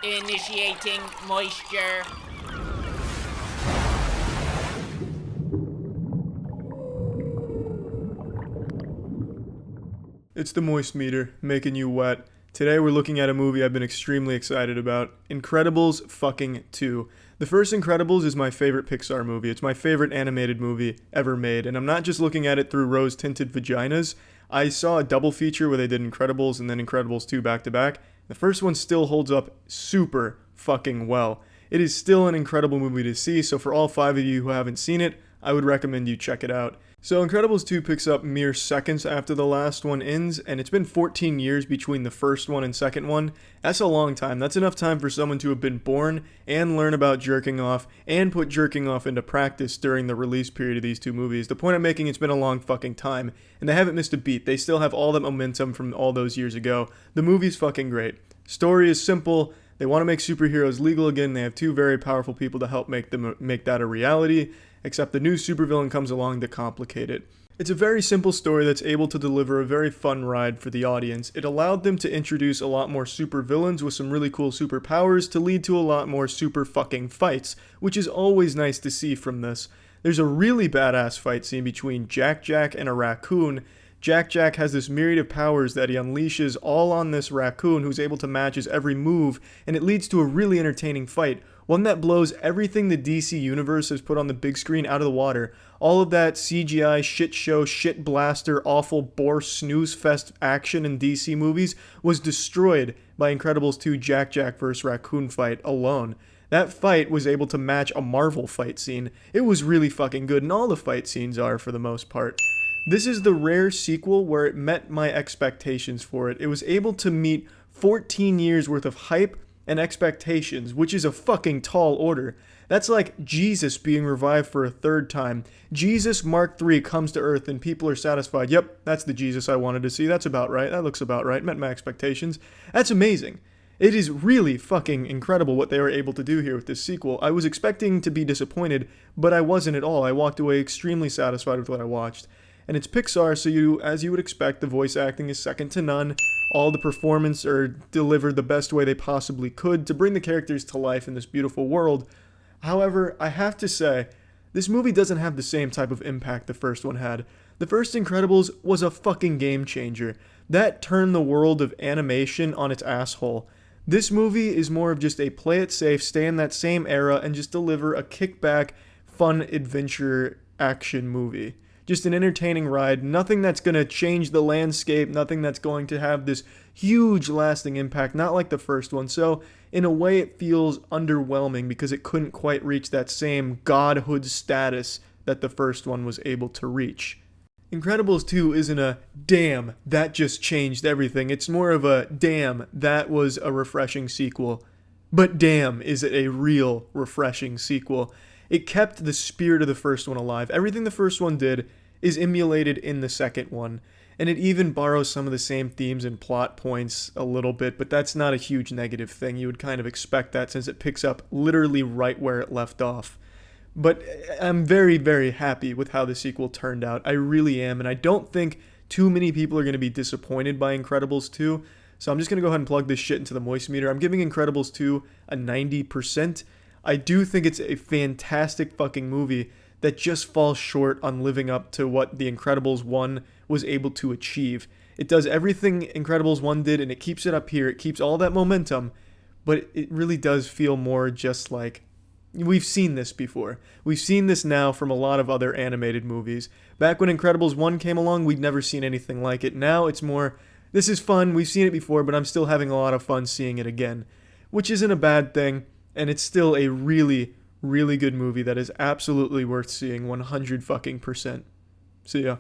Initiating moisture. It's the moist meter, making you wet. Today we're looking at a movie I've been extremely excited about, Incredibles fucking 2. The first Incredibles is my favorite Pixar movie. It's my favorite animated movie ever made, and I'm not just looking at it through rose-tinted vaginas. I saw a double feature where they did Incredibles and then Incredibles 2 back to back. The first one still holds up super fucking well. It is still an incredible movie to see, so for all 5 of you who haven't seen it, I would recommend you check it out. So Incredibles 2 picks up mere seconds after the last one ends, and it's been 14 years between the first one and second one. That's a long time. That's enough time for someone to have been born and learn about jerking off and put jerking off into practice during the release period of these two movies. The point I'm making, it's been a long fucking time, and they haven't missed a beat. They still have all that momentum from all those years ago. The movie's fucking great. Story is simple. They want to make superheroes legal again. They have 2 very powerful people to help make that a reality, except the new supervillain comes along to complicate it. It's a very simple story that's able to deliver a very fun ride for the audience. It allowed them to introduce a lot more supervillains with some really cool superpowers to lead to a lot more super fucking fights, which is always nice to see from this. There's a really badass fight scene between Jack and a raccoon. Jack has this myriad of powers that he unleashes all on this raccoon who's able to match his every move, and it leads to a really entertaining fight. One that blows everything the DC universe has put on the big screen out of the water. All of that CGI, shit show, shit blaster, awful bore snooze fest action in DC movies was destroyed by Incredibles 2 Jack vs. Raccoon fight alone. That fight was able to match a Marvel fight scene. It was really fucking good, and all the fight scenes are for the most part. This is the rare sequel where it met my expectations for it. It was able to meet 14 years worth of hype and expectations, which is a fucking tall order. That's like Jesus being revived for a 3rd time. Jesus Mark III comes to Earth and people are satisfied. Yep, that's the Jesus I wanted to see. That's about right. That looks about right. Met my expectations. That's amazing. It is really fucking incredible what they were able to do here with this sequel. I was expecting to be disappointed, but I wasn't at all. I walked away extremely satisfied with what I watched. And it's Pixar, so as you would expect, the voice acting is second to none. All the performances are delivered the best way they possibly could to bring the characters to life in this beautiful world. However, I have to say, this movie doesn't have the same type of impact the first one had. The first Incredibles was a fucking game changer. That turned the world of animation on its asshole. This movie is more of just a play it safe, stay in that same era, and just deliver a kickback, fun adventure action movie. Just an entertaining ride, nothing that's going to change the landscape, nothing that's going to have this huge lasting impact, not like the first one. So, in a way, it feels underwhelming because it couldn't quite reach that same godhood status that the first one was able to reach. Incredibles 2 isn't a, damn, that just changed everything. It's more of a, damn, that was a refreshing sequel. But damn, is it a real refreshing sequel. It kept the spirit of the first one alive. Everything the first one did is emulated in the second one, and it even borrows some of the same themes and plot points a little bit, but that's not a huge negative thing. You would kind of expect that since it picks up literally right where it left off. But I'm very, very happy with how the sequel turned out. I really am, and I don't think too many people are going to be disappointed by Incredibles 2, so I'm just going to go ahead and plug this shit into the moist meter. I'm giving Incredibles 2 a 90%. I do think it's a fantastic fucking movie that just falls short on living up to what The Incredibles 1 was able to achieve. It does everything Incredibles 1 did, and it keeps it up here. It keeps all that momentum, but it really does feel more just like, we've seen this before. We've seen this now from a lot of other animated movies. Back when Incredibles 1 came along, we'd never seen anything like it. Now it's more, this is fun, we've seen it before, but I'm still having a lot of fun seeing it again. Which isn't a bad thing, and it's still a really, really good movie that is absolutely worth seeing 100 fucking %. See ya.